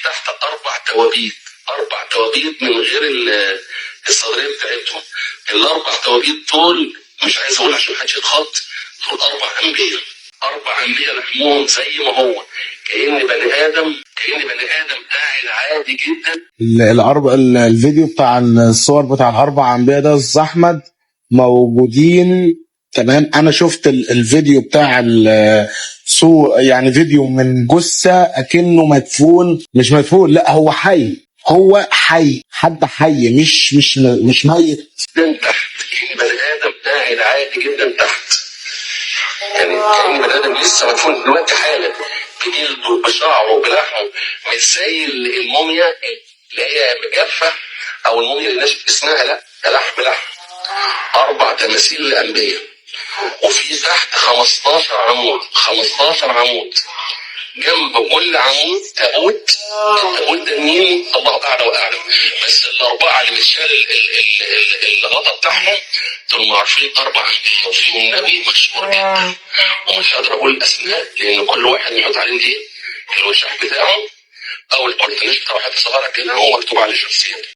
تحت 4 توابيت من غير الصدريه بتاعتهم. ال4 توابيت دول مش عايز اقول عشان محدش يتخض، دول 4 انبياء. 4 انبياء لحمهم زي ما هو، كأن بني ادم قاعد عادي جدا. الفيديو بتاع الصور بتاع ال4 انبياء ده استاذ احمد موجودين. تمام، انا شفت الفيديو بتاع يعني فيديو من جثه اكنه مدفون، مش مدفون، لا هو حي، حد حي، مش ميت. تحت بني ادم قاعد عادي جدا تحت، يعني كأن بني ادم لسه مدفون دلوقتي حالا، بجلده بشعره بلحمه، مش زي الموميا اللي هي مجفه او الموميا اللي ناشف اسمها، لا ده لحم. 4 تماثيل لانبياء، وفي تحت 15 عمود، جنب كل عمود تابوت. التابوت ده مين؟ الله اعلى واعلم، بس ال4 اللي متشال الغطا بتاعهم دول معروفين 4 انبياء، وفيهم نبي مشهور جدا ومش قادر اقول الاسماء لان كل واحد بيحط عليه ايه الوشاح بتاعه او البارتناج بتاعه، حته صغيره كده هو مكتوب عليه شخصيته.